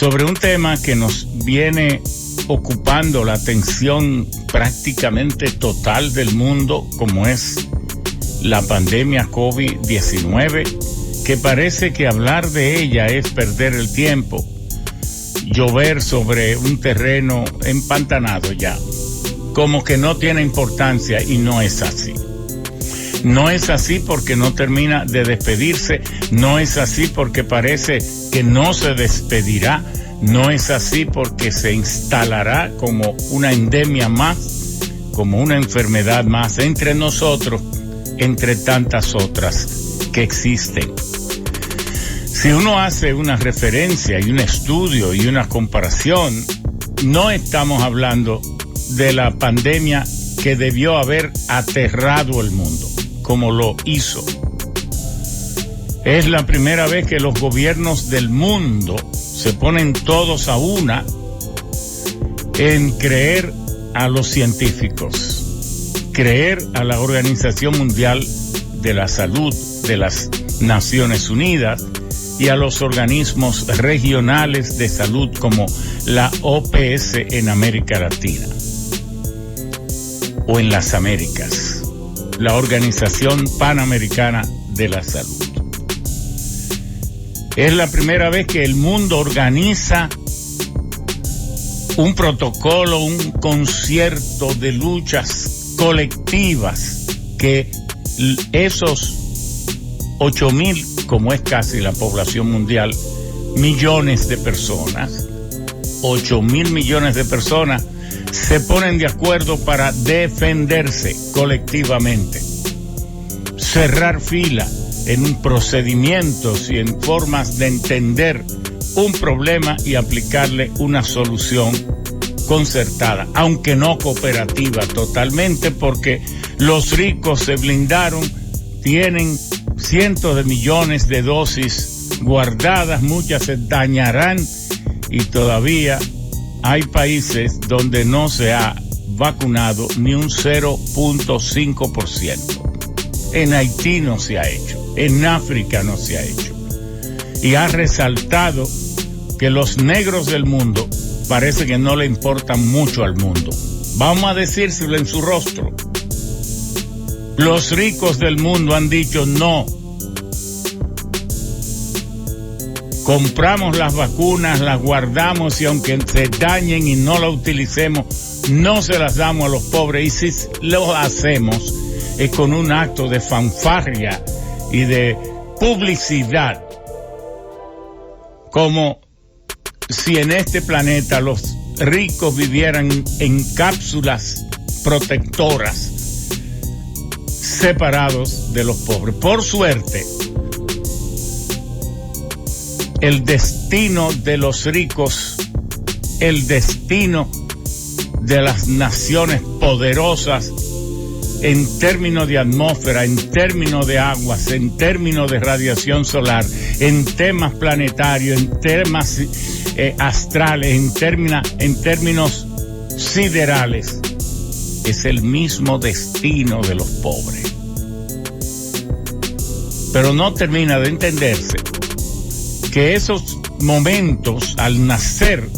sobre un tema que nos viene ocupando la atención prácticamente total del mundo, como es la pandemia COVID-19, que parece que hablar de ella es perder el tiempo, llover sobre un terreno empantanado ya, como que no tiene importancia, y no es así. No es así porque no termina de despedirse, no es así porque parece que no se despedirá, no es así porque se instalará como una endemia más, como una enfermedad más entre nosotros, entre tantas otras que existen. Si uno hace una referencia y un estudio y una comparación, no estamos hablando de la pandemia que debió haber aterrado el mundo, como lo hizo. Es la primera vez que los gobiernos del mundo se ponen todos a una en creer a los científicos, creer a la Organización Mundial de la Salud de las Naciones Unidas y a los organismos regionales de salud como la OPS en América Latina o en las Américas, la Organización Panamericana de la Salud. Es la primera vez que el mundo organiza un protocolo, un concierto de luchas colectivas, que esos 8.000, como es casi la población mundial, millones de personas, 8.000 millones de personas, se ponen de acuerdo para defenderse colectivamente, cerrar fila en procedimientos y en formas de entender un problema y aplicarle una solución concertada, aunque no cooperativa totalmente, porque los ricos se blindaron, tienen cientos de millones de dosis guardadas, muchas se dañarán, y todavía hay países donde no se ha vacunado ni un 0.5%. En Haití no se ha hecho, en África no se ha hecho. Y ha resaltado que los negros del mundo parece que no le importan mucho al mundo. Vamos a decírselo en su rostro. Los ricos del mundo han dicho no. Compramos las vacunas, las guardamos, y aunque se dañen y no las utilicemos, no se las damos a los pobres. Y si lo hacemos, es con un acto de fanfarria y de publicidad, como si en este planeta los ricos vivieran en cápsulas protectoras, separados de los pobres. Por suerte, el destino de los ricos, el destino de las naciones poderosas, en términos de atmósfera, en términos de aguas, en términos de radiación solar, en temas planetarios, en temas astrales, en términos siderales, es el mismo destino de los pobres. Pero no termina de entenderse que esos momentos, al nacer,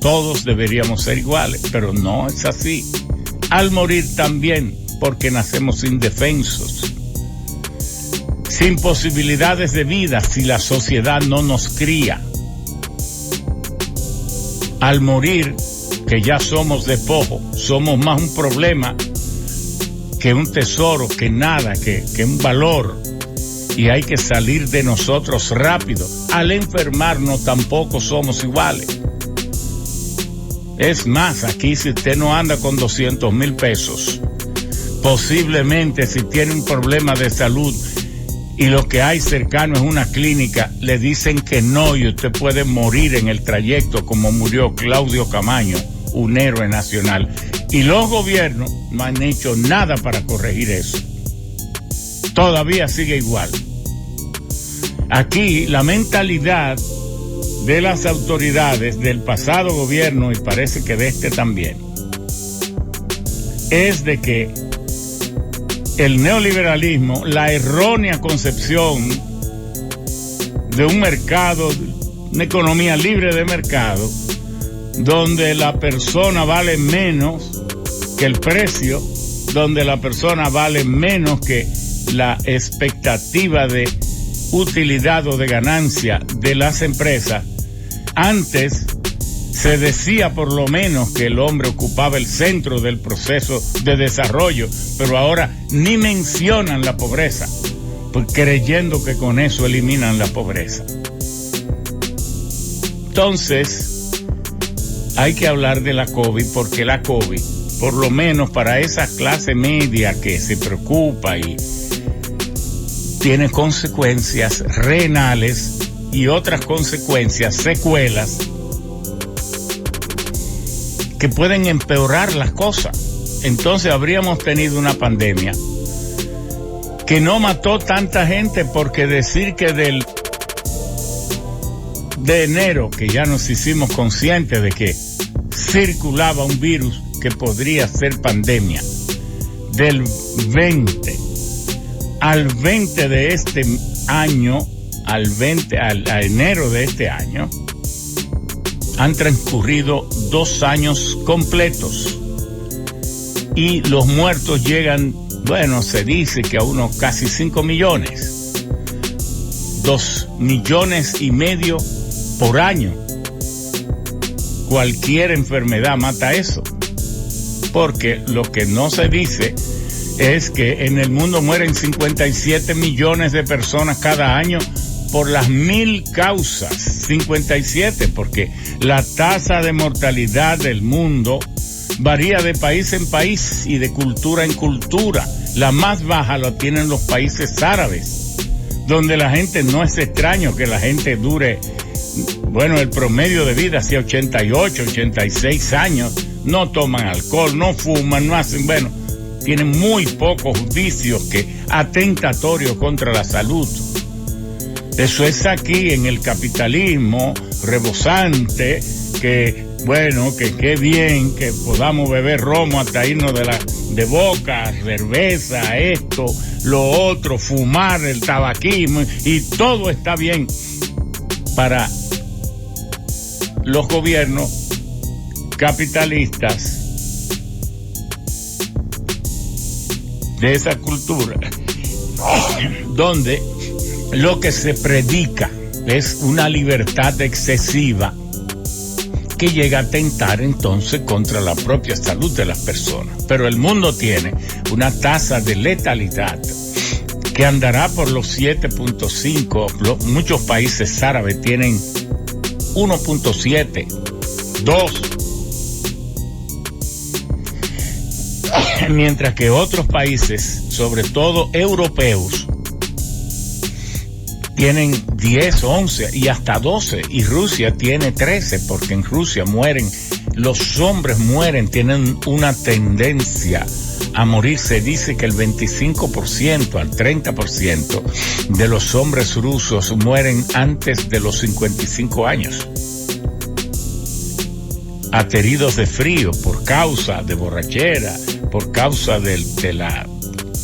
todos deberíamos ser iguales, pero no es así. Al morir también, porque nacemos indefensos, sin posibilidades de vida si la sociedad no nos cría. Al morir, que ya somos de pojo, somos más un problema que un tesoro, que nada, que un valor, y hay que salir de nosotros rápido. Al enfermarnos tampoco somos iguales. Es más, aquí si usted no anda con 200,000 pesos, posiblemente si tiene un problema de salud y lo que hay cercano es una clínica, le dicen que no, y usted puede morir en el trayecto, como murió Claudio Camaño, un héroe nacional. Y los gobiernos no han hecho nada para corregir eso. Todavía sigue igual. Aquí la mentalidad de las autoridades del pasado gobierno, y parece que de este también, es de que el neoliberalismo, la errónea concepción de un mercado una economía libre de mercado, donde la persona vale menos que el precio, donde la persona vale menos que la expectativa de utilidad o de ganancia de las empresas. Antes se decía por lo menos que el hombre ocupaba el centro del proceso de desarrollo, pero ahora ni mencionan la pobreza, pues creyendo que con eso eliminan la pobreza. Entonces, hay que hablar de la COVID, porque la COVID, por lo menos para esa clase media que se preocupa y tiene consecuencias renales y otras consecuencias, secuelas, que pueden empeorar las cosas. Entonces habríamos tenido una pandemia que no mató tanta gente, porque decir que de enero, que ya nos hicimos conscientes de que circulaba un virus que podría ser pandemia, del 20 al 20 de este año, a enero de este año, han transcurrido 2 años completos y los muertos llegan, bueno, se dice que a unos casi 5 millones, 2,5 millones por año. Cualquier enfermedad mata eso, porque lo que no se dice es que en el mundo mueren 57 millones de personas cada año por las 1000 causas, 57, porque la tasa de mortalidad del mundo varía de país en país y de cultura en cultura. La más baja la tienen los países árabes, donde la gente, no es extraño que la gente dure, bueno, el promedio de vida hacia 88, 86 años, no toman alcohol, no fuman, no hacen, bueno, tienen muy pocos vicios que atentatorios contra la salud. Eso es aquí en el capitalismo rebosante, que bueno, que qué bien que podamos beber romo hasta irnos de boca, cerveza, esto, lo otro, fumar, el tabaquismo, y todo está bien para los gobiernos capitalistas de esa cultura, donde lo que se predica es una libertad excesiva que llega a atentar entonces contra la propia salud de las personas. Pero el mundo tiene una tasa de letalidad que andará por los 7.5, muchos países árabes tienen 1.7, 2, mientras que otros países, sobre todo europeos, tienen 10, 11 y hasta 12, y Rusia tiene 13, porque en Rusia los hombres mueren, tienen una tendencia a morir. Se dice que el 25% al 30% de los hombres rusos mueren antes de los 55 años, ateridos de frío por causa de borrachera, por causa de la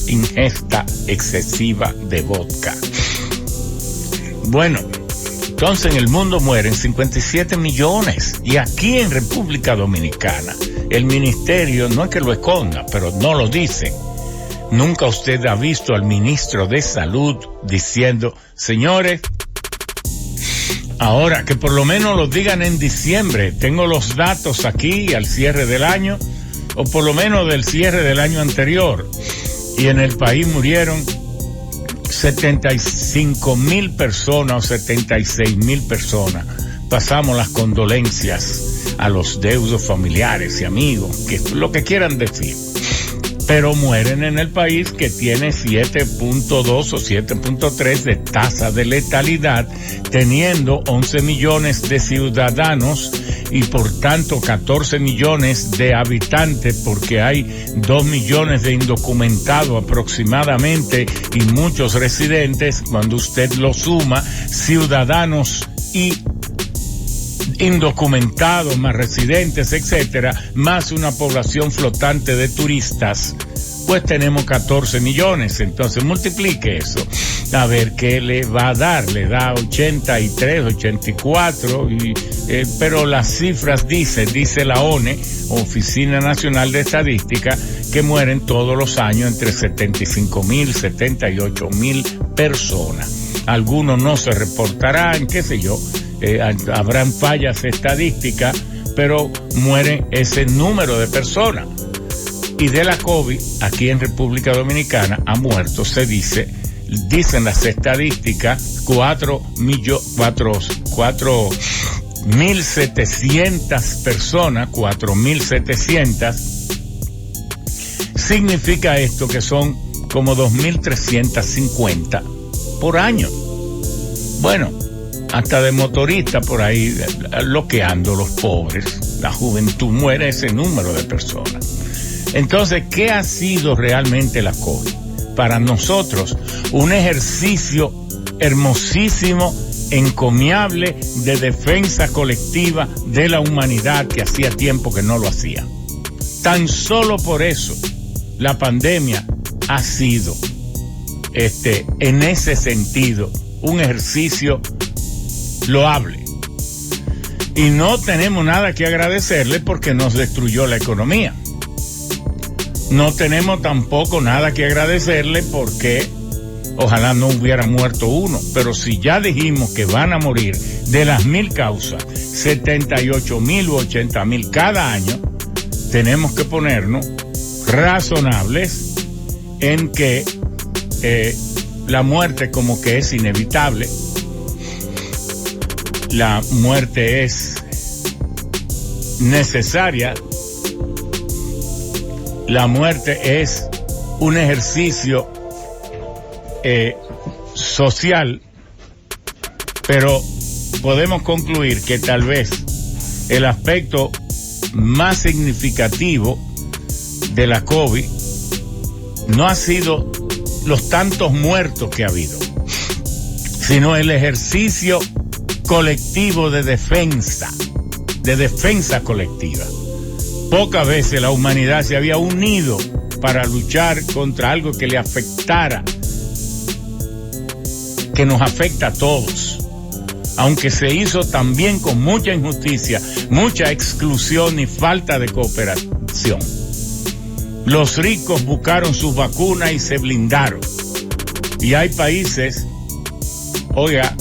ingesta excesiva de vodka. Bueno, entonces en el mundo mueren 57 millones, y aquí en República Dominicana el ministerio no es que lo esconda, pero no lo dice. Nunca usted ha visto al ministro de Salud diciendo: señores, ahora que por lo menos lo digan en diciembre, tengo los datos aquí al cierre del año, o por lo menos del cierre del año anterior, y en el país murieron 75,000 personas o 76,000 personas. Pasamos las condolencias a los deudos familiares y amigos, que lo que quieran decir, pero mueren en el país que tiene 7.2 o 7.3 de tasa de letalidad, teniendo 11 millones de ciudadanos y por tanto 14 millones de habitantes, porque hay 2 millones de indocumentados aproximadamente y muchos residentes. Cuando usted lo suma, ciudadanos y indocumentados más residentes, etcétera, más una población flotante de turistas, pues tenemos 14 millones. Entonces multiplique eso. a ver qué le va a dar. Le da 83, 84, pero las cifras dice la ONE, Oficina Nacional de Estadística, que mueren todos los años entre 75,000, 78,000 personas. Algunos no se reportarán, qué sé yo, habrán fallas estadísticas, pero muere ese número de personas. Y de la COVID, aquí en República Dominicana, ha muerto, dicen las estadísticas, 4.700 personas, 4.700. Significa esto que son como 2.350 por año. Bueno, hasta de motorista por ahí loqueando los pobres. La juventud, muere ese número de personas. Entonces, ¿qué ha sido realmente la COVID? Para nosotros, un ejercicio hermosísimo, encomiable de defensa colectiva de la humanidad que hacía tiempo que no lo hacía. Tan solo por eso, la pandemia ha sido, en ese sentido, un ejercicio loable. Y no tenemos nada que agradecerle porque nos destruyó la economía. No tenemos tampoco nada que agradecerle porque ojalá no hubiera muerto uno, pero si ya dijimos que van a morir de las 1,000 causas, 78,000 u 80,000 cada año, tenemos que ponernos razonables en que la muerte como que es inevitable, la muerte es necesaria, la muerte es un ejercicio social, pero podemos concluir que tal vez el aspecto más significativo de la COVID no ha sido los tantos muertos que ha habido, sino el ejercicio colectivo de defensa colectiva. Pocas veces la humanidad se había unido para luchar contra algo que le afectara, que nos afecta a todos, aunque se hizo también con mucha injusticia, mucha exclusión y falta de cooperación. Los ricos buscaron sus vacunas y se blindaron. Y hay países, oiga,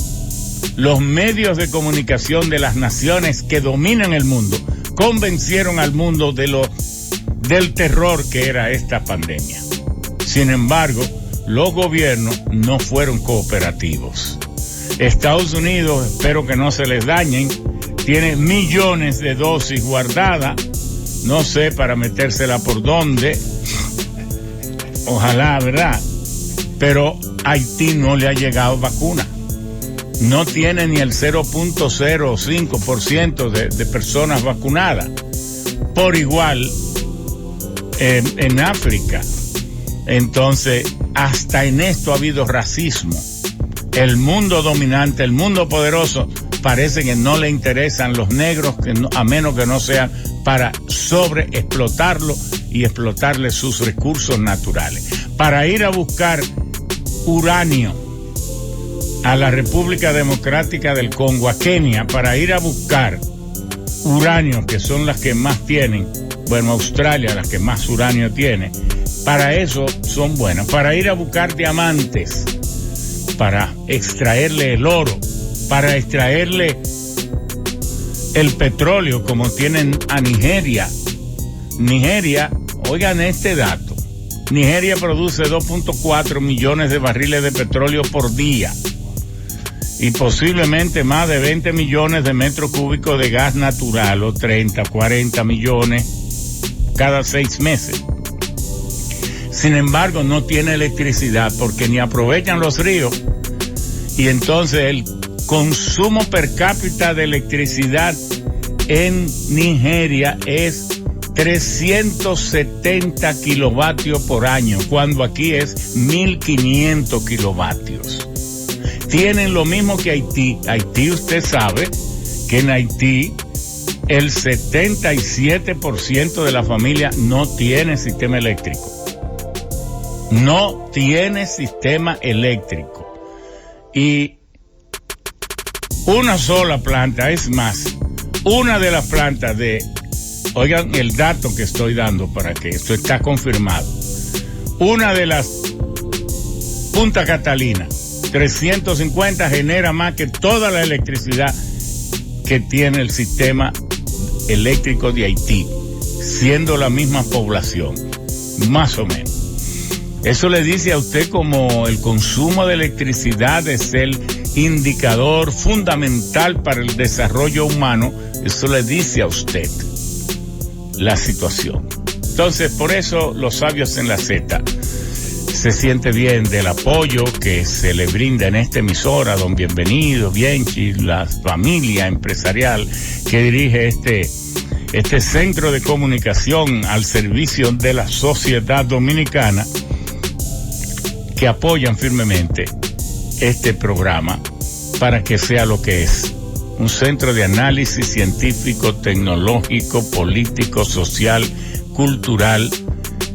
los medios de comunicación de las naciones que dominan el mundo convencieron al mundo del terror que era esta pandemia. Sin embargo, los gobiernos no fueron cooperativos. Estados Unidos, espero que no se les dañen, tiene millones de dosis guardadas, no sé para metérsela por dónde, ojalá, ¿verdad? Pero Haití no le ha llegado vacuna. No tiene ni el 0.05% de personas vacunadas. Por igual, en África. Entonces, hasta en esto ha habido racismo. El mundo dominante, el mundo poderoso, parece que no le interesan los negros, a menos que no sean para sobreexplotarlo y explotarle sus recursos naturales. Para ir a buscar uranio a la República Democrática del Congo, a Kenia, para ir a buscar uranio, que son las que más tienen, bueno, Australia, las que más uranio tiene, para eso son buenas. Para ir a buscar diamantes, para extraerle el oro, para extraerle el petróleo, como tienen a Nigeria. Nigeria, oigan este dato, Nigeria produce 2.4 millones de barriles de petróleo por día y posiblemente más de 20 millones de metros cúbicos de gas natural, o 30, 40 millones cada 6 meses. Sin embargo, no tiene electricidad porque ni aprovechan los ríos, y entonces el consumo per cápita de electricidad en Nigeria es 370 kilovatios por año, cuando aquí es 1.500 kilovatios. Tienen lo mismo que Haití. Haití, usted sabe que en Haití el 77% de la familia no tiene sistema eléctrico. No tiene sistema eléctrico. y una sola planta, es más, una de las plantas oigan el dato que estoy dando para que esto está confirmado, una de las Punta Catalina, 350 genera más que toda la electricidad que tiene el sistema eléctrico de Haití, siendo la misma población, más o menos. Eso le dice a usted como el consumo de electricidad es el indicador fundamental para el desarrollo humano. Eso le dice a usted la situación. Entonces, por eso los sabios en la Z se siente bien del apoyo que se le brinda en esta emisora, don Bienvenido, Bienchi, la familia empresarial que dirige este centro de comunicación al servicio de la sociedad dominicana, que apoyan firmemente este programa para que sea lo que es, un centro de análisis científico, tecnológico, político, social, cultural,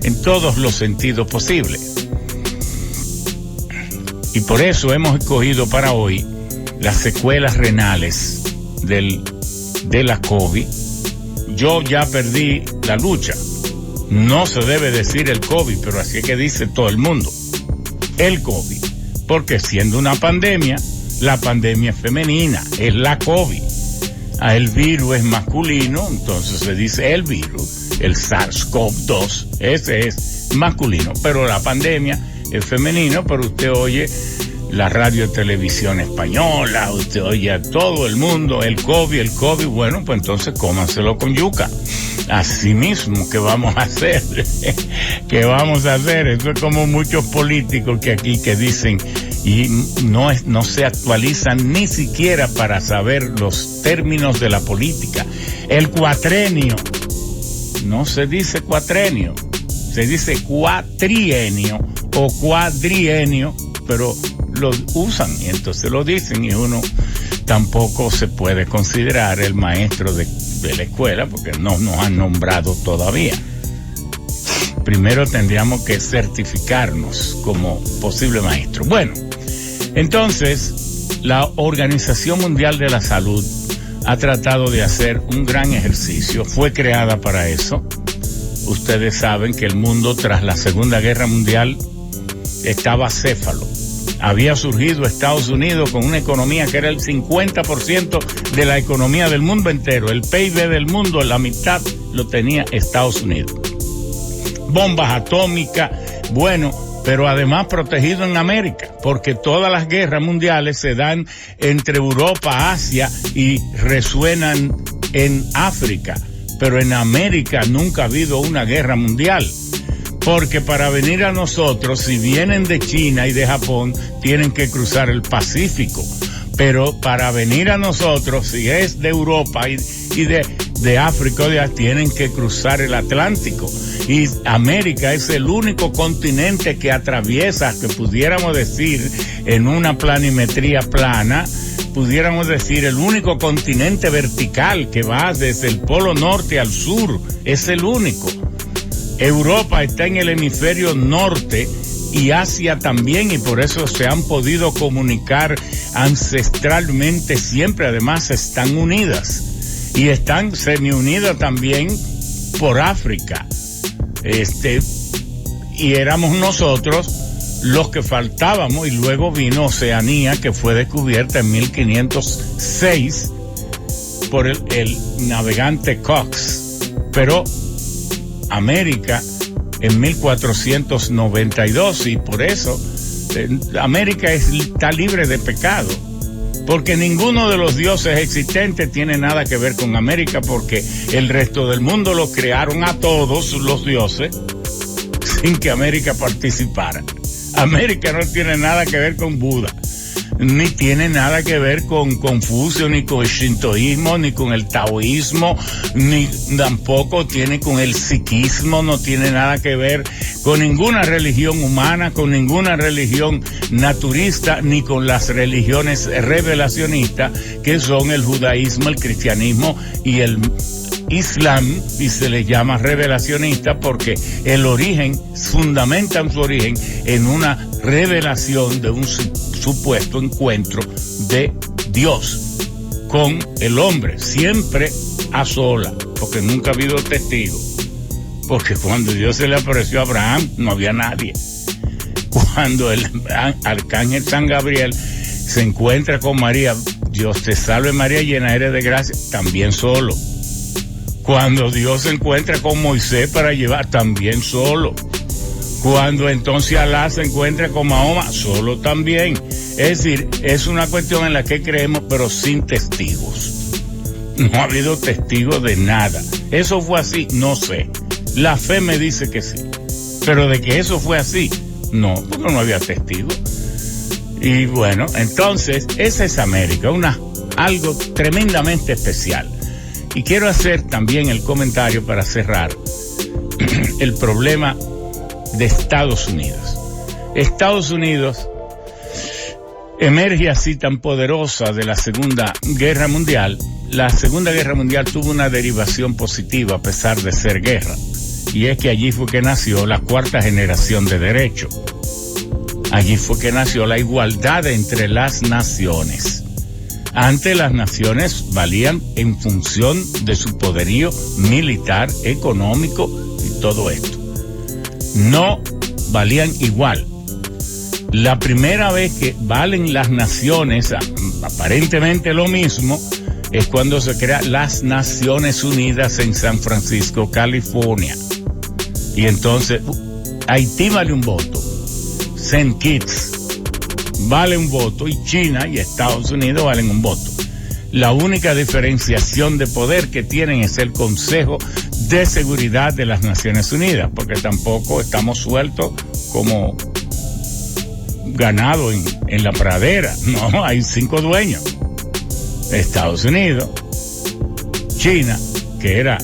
en todos los sentidos posibles. Y por eso hemos escogido para hoy las secuelas renales de la COVID. Yo ya perdí la lucha. No se debe decir el COVID, pero así es que dice todo el mundo. El COVID. Porque siendo una pandemia, la pandemia es femenina, es la COVID. El virus es masculino, entonces se dice el virus, el SARS-CoV-2, ese es masculino. Pero la pandemia es femenino, pero usted oye la radio y televisión española, usted oye a todo el mundo, el COVID, bueno, pues entonces cómanselo con yuca. Así mismo, ¿qué vamos a hacer? ¿Qué vamos a hacer? Eso es como muchos políticos que dicen y no se actualizan ni siquiera para saber los términos de la política. El cuatrenio, no se dice cuatrenio, se dice cuatrienio o cuadrienio, pero lo usan y entonces lo dicen y uno tampoco se puede considerar el maestro de la escuela porque no nos han nombrado todavía. Primero tendríamos que certificarnos como posible maestro. Bueno, entonces la Organización Mundial de la Salud ha tratado de hacer un gran ejercicio, fue creada para eso. Ustedes saben que el mundo tras la Segunda Guerra Mundial estaba acéfalo. Había surgido Estados Unidos con una economía que era el 50% de la economía del mundo entero. El PIB del mundo, la mitad lo tenía Estados Unidos. Bombas atómicas, bueno, pero además protegido en América, porque todas las guerras mundiales se dan entre Europa, Asia y resuenan en África. Pero en América nunca ha habido una guerra mundial. Porque para venir a nosotros, si vienen de China y de Japón, tienen que cruzar el Pacífico. Pero para venir a nosotros, si es de Europa y de África, tienen que cruzar el Atlántico. Y América es el único continente que atraviesa, que pudiéramos decir, en una planimetría plana, pudiéramos decir el único continente vertical que va desde el polo norte al sur. Es el único. Europa está en el hemisferio norte y Asia también, y por eso se han podido comunicar ancestralmente siempre. Además están unidas y están semi-unidas también por África. Y éramos nosotros los que faltábamos, y luego vino Oceanía, que fue descubierta en 1506 por el navegante Cox. Pero América en 1492, y por eso América está libre de pecado, porque ninguno de los dioses existentes tiene nada que ver con América, porque el resto del mundo lo crearon a todos los dioses sin que América participara. América no tiene nada que ver con Buda, ni tiene nada que ver con Confucio, ni con el shintoísmo, ni con el taoísmo, ni tampoco tiene con el sikhismo, no tiene nada que ver con ninguna religión humana, con ninguna religión naturista, ni con las religiones revelacionistas, que son el judaísmo, el cristianismo y el Islam, y se les llama revelacionista porque el origen, fundamentan su origen en una revelación de un supuesto encuentro de Dios con el hombre, siempre a sola, porque nunca ha habido testigo. Porque cuando Dios se le apareció a Abraham, no había nadie. Cuando el arcángel San Gabriel se encuentra con María, Dios te salve María, llena eres de gracia, también solo. Cuando Dios se encuentra con Moisés para llevar, también solo. Cuando entonces Alá se encuentra con Mahoma, solo también. Es decir, es una cuestión en la que creemos, pero sin testigos. No ha habido testigos de nada. ¿Eso fue así? No sé. La fe me dice que sí. Pero de que eso fue así, no, porque no había testigos. Y bueno, entonces, esa es América, algo tremendamente especial. Y quiero hacer también el comentario para cerrar el problema de Estados Unidos. Estados Unidos emerge así tan poderosa de la Segunda Guerra Mundial. La Segunda Guerra Mundial tuvo una derivación positiva a pesar de ser guerra. Y es que allí fue que nació la cuarta generación de derecho. Allí fue que nació la igualdad entre las naciones. Antes las naciones valían en función de su poderío militar, económico y todo esto. No valían igual. La primera vez que valen las naciones, aparentemente lo mismo, es cuando se crean las Naciones Unidas en San Francisco, California. Y entonces, Haití vale un voto, Saint Kitts vale un voto, y China y Estados Unidos valen un voto. La única diferenciación de poder que tienen es el Consejo de Seguridad de las Naciones Unidas, porque tampoco estamos sueltos como ganado en la pradera. No, hay 5 dueños. Estados Unidos, China, que era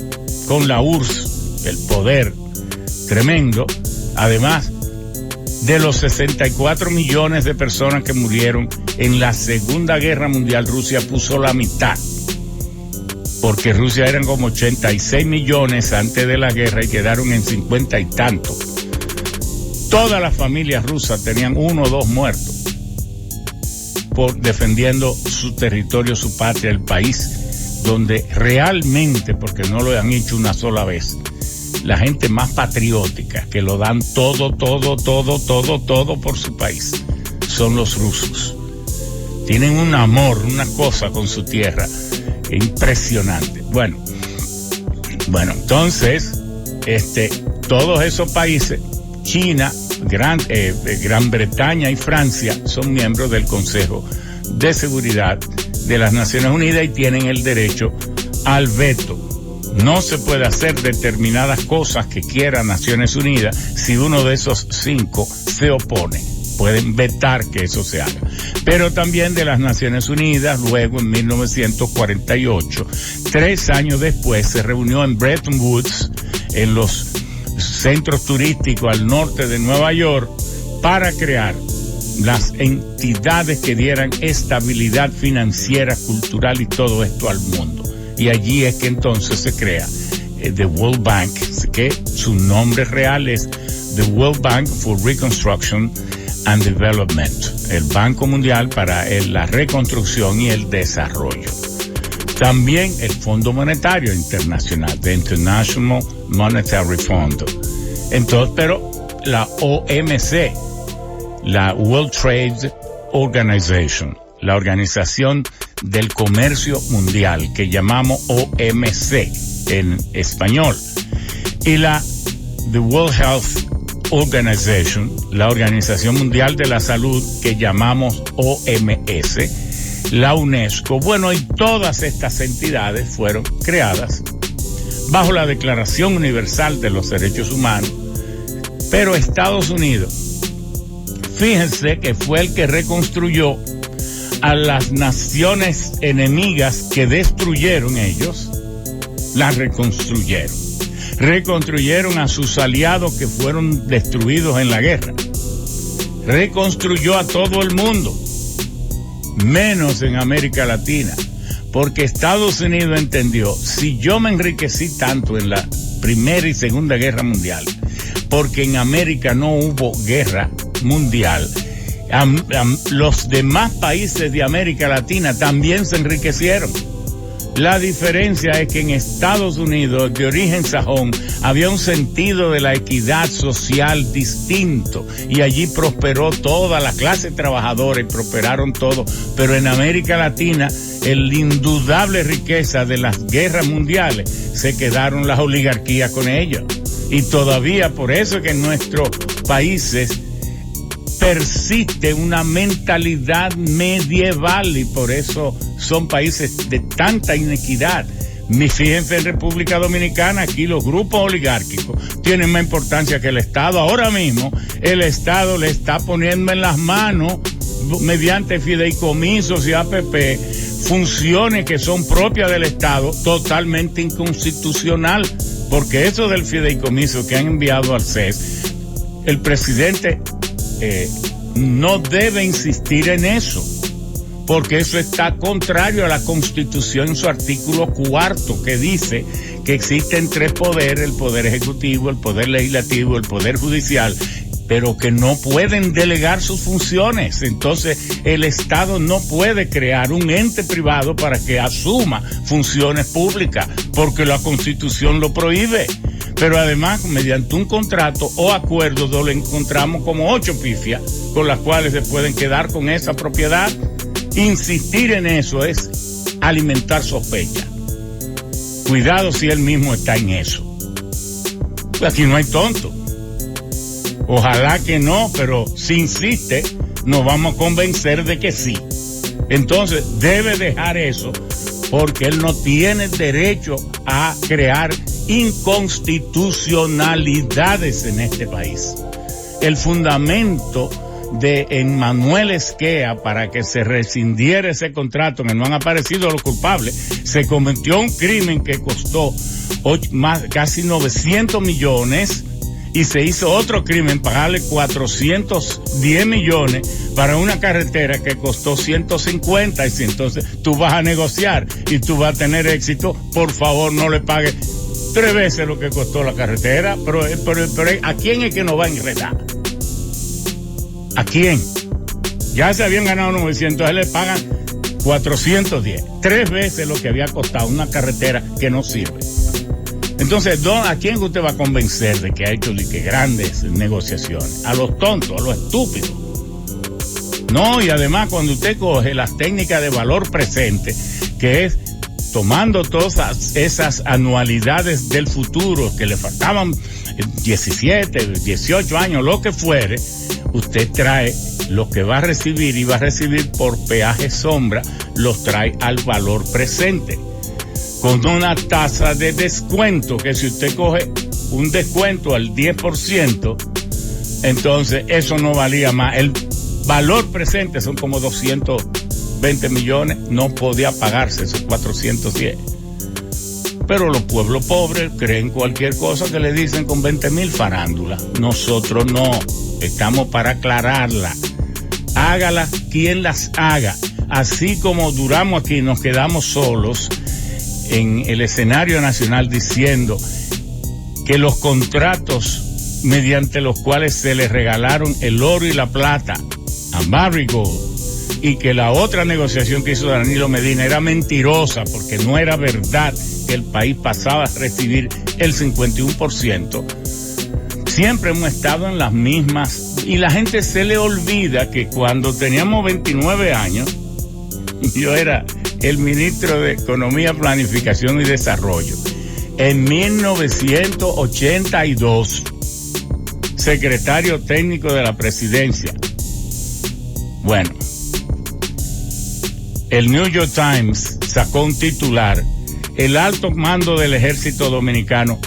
con la URSS, el poder tremendo, además de los 64 millones de personas que murieron en la Segunda Guerra Mundial, Rusia puso la mitad, porque Rusia eran como 86 millones antes de la guerra y quedaron en 50 y tanto. Todas las familias rusas tenían 1 o 2 muertos por defendiendo su territorio, su patria, el país donde realmente, porque no lo han hecho una sola vez, la gente más patriótica, que lo dan todo por su país, son los rusos. Tienen un amor, una cosa con su tierra impresionante. Bueno, entonces, todos esos países, China, Gran Bretaña y Francia, son miembros del Consejo de Seguridad de las Naciones Unidas y tienen el derecho al veto. No se puede hacer determinadas cosas que quiera Naciones Unidas si uno de esos 5 se opone. Pueden vetar que eso se haga. Pero también de las Naciones Unidas, luego en 1948, 3 años después, se reunió en Bretton Woods, en los centros turísticos al norte de Nueva York, para crear las entidades que dieran estabilidad financiera, cultural y todo esto al mundo. Y allí es que entonces se crea the World Bank, que su nombre real es the World Bank for Reconstruction and Development, el Banco Mundial para la reconstrucción y el desarrollo. También el Fondo Monetario Internacional, the International Monetary Fund. Entonces, pero la OMC, la World Trade Organization, la Organización del Comercio Mundial, que llamamos OMC en español, y the World Health Organization, la Organización Mundial de la Salud, que llamamos OMS, la UNESCO. Bueno, y todas estas entidades fueron creadas bajo la Declaración Universal de los Derechos Humanos, pero Estados Unidos, fíjense que fue el que reconstruyó a las naciones enemigas que destruyeron ellos, las reconstruyeron. Reconstruyeron a sus aliados que fueron destruidos en la guerra. Reconstruyó a todo el mundo, menos en América Latina, porque Estados Unidos entendió, si yo me enriquecí tanto en la Primera y Segunda Guerra Mundial, porque en América no hubo guerra mundial, Los demás países de América Latina también se enriquecieron. La diferencia es que en Estados Unidos, de origen sajón, había un sentido de la equidad social distinto y allí prosperó toda la clase trabajadora y prosperaron todos. Pero en América Latina, la indudable riqueza de las guerras mundiales, se quedaron las oligarquías con ellos. Y todavía por eso es que en nuestros países persiste una mentalidad medieval y por eso son países de tanta inequidad. Fíjense en República Dominicana, aquí los grupos oligárquicos tienen más importancia que el Estado. Ahora mismo el Estado le está poniendo en las manos, mediante fideicomisos y APP, funciones que son propias del Estado, totalmente inconstitucional, porque eso del fideicomiso que han enviado al CES, el presidente no debe insistir en eso, porque eso está contrario a la Constitución en su artículo 4, que dice que existen tres poderes: el poder ejecutivo, el poder legislativo, el poder judicial, pero que no pueden delegar sus funciones. Entonces el Estado no puede crear un ente privado para que asuma funciones públicas, porque la Constitución lo prohíbe. Pero además, mediante un contrato o acuerdo, lo encontramos como 8 pifias con las cuales se pueden quedar con esa propiedad. Insistir en eso es alimentar sospecha. Cuidado si él mismo está en eso. Aquí no hay tonto. Ojalá que no, pero si insiste, nos vamos a convencer de que sí. Entonces, debe dejar eso, porque él no tiene derecho a crear inconstitucionalidades en este país. El fundamento de Emmanuel Esquea para que se rescindiera ese contrato, que no han aparecido los culpables, se cometió un crimen que costó casi 900 millones y se hizo otro crimen, pagarle 410 millones para una carretera que costó 150, y si entonces tú vas a negociar y tú vas a tener éxito, por favor no le pagues 3 veces lo que costó la carretera. Pero ¿a quién es que nos va a enredar? ¿A quién? Ya se habían ganado 900, él le pagan 410, 3 veces lo que había costado una carretera que no sirve. Entonces, ¿a quién usted va a convencer de que ha hecho grandes negociaciones? A los tontos, a los estúpidos. No, y además cuando usted coge las técnicas de valor presente, que es tomando todas esas anualidades del futuro que le faltaban 17, 18 años, lo que fuere, usted trae lo que va a recibir y va a recibir por peaje sombra, los trae al valor presente, con una tasa de descuento que si usted coge un descuento al 10%, entonces eso no valía más. El valor presente son como 220 millones, no podía pagarse esos 410. Pero los pueblos pobres creen cualquier cosa que le dicen con 20,000 farándulas. Nosotros no, estamos para aclararla. Hágala quien las haga. Así como duramos aquí, nos quedamos solos en el escenario nacional diciendo que los contratos mediante los cuales se le regalaron el oro y la plata a Marigold, y que la otra negociación que hizo Danilo Medina era mentirosa porque no era verdad que el país pasaba a recibir el 51%, siempre hemos estado en las mismas, y la gente se le olvida que cuando teníamos 29 años, yo era el ministro de Economía, Planificación y Desarrollo. En 1982, secretario técnico de la presidencia. Bueno, el New York Times sacó un titular: el alto mando del ejército dominicano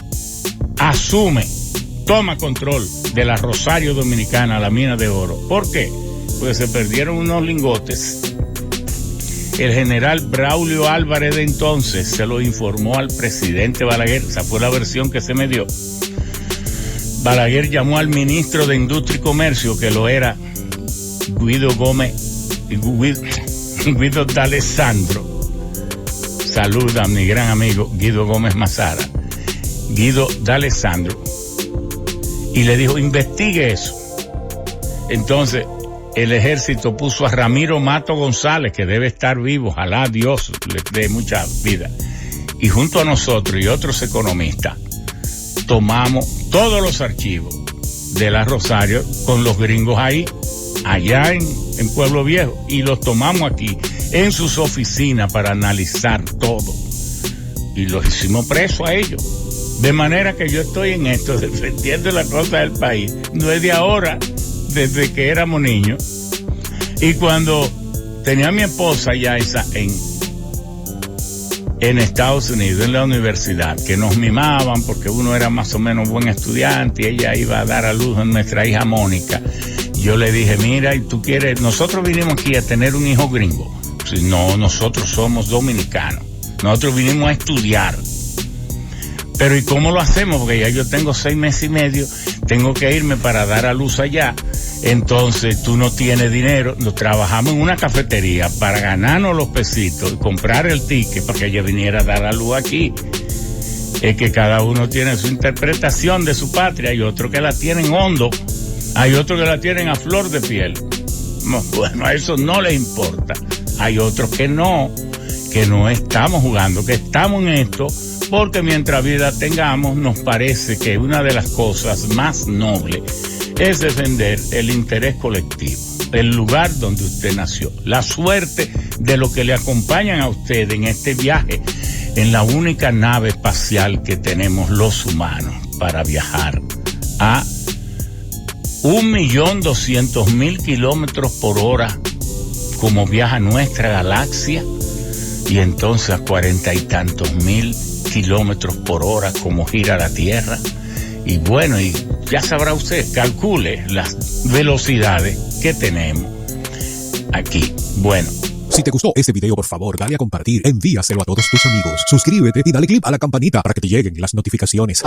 toma control de la Rosario Dominicana, la mina de oro. ¿Por qué? Porque se perdieron unos lingotes. El general Braulio Álvarez de entonces se lo informó al presidente Balaguer. Esa fue la versión que se me dio. Balaguer llamó al ministro de Industria y Comercio, que lo era Guido D'Alessandro. Saluda a mi gran amigo Guido Gómez Mazara. Guido D'Alessandro. Y le dijo, investigue eso. Entonces, el ejército puso a Ramiro Mato González, que debe estar vivo, ojalá Dios le dé mucha vida. Y junto a nosotros y otros economistas, tomamos todos los archivos de la Rosario con los gringos ahí, allá en Pueblo Viejo, y los tomamos aquí en sus oficinas para analizar todo. Y los hicimos presos a ellos. De manera que yo estoy en esto, defendiendo la cosa del país. No es de ahora, desde que éramos niños. Y cuando tenía a mi esposa ya en Estados Unidos, en la universidad, que nos mimaban porque uno era más o menos buen estudiante y ella iba a dar a luz a nuestra hija Mónica. Yo le dije, mira, ¿y tú quieres? Nosotros vinimos aquí a tener un hijo gringo. Si no, nosotros somos dominicanos. Nosotros vinimos a estudiar. Pero ¿y cómo lo hacemos? Porque ya yo tengo 6 meses y medio, tengo que irme para dar a luz allá. Entonces tú no tienes dinero, nos trabajamos en una cafetería para ganarnos los pesitos y comprar el ticket para que ella viniera a dar a luz aquí. Es que cada uno tiene su interpretación de su patria, hay otros que la tienen hondo, hay otros que la tienen a flor de piel. Bueno, a eso no les importa. Hay otros que no estamos jugando, que estamos en esto, porque mientras vida tengamos, nos parece que una de las cosas más nobles es defender el interés colectivo, el lugar donde usted nació, la suerte de lo que le acompañan a usted en este viaje, en la única nave espacial que tenemos los humanos para viajar a 1.200.000 kilómetros por hora, como viaja nuestra galaxia, y entonces a 40 y tantos mil kilómetros por hora como gira la Tierra. Y bueno, y ya sabrá usted, calcule las velocidades que tenemos aquí. Bueno. Si te gustó este video, por favor, dale a compartir, envíaselo a todos tus amigos, suscríbete y dale click a la campanita para que te lleguen las notificaciones.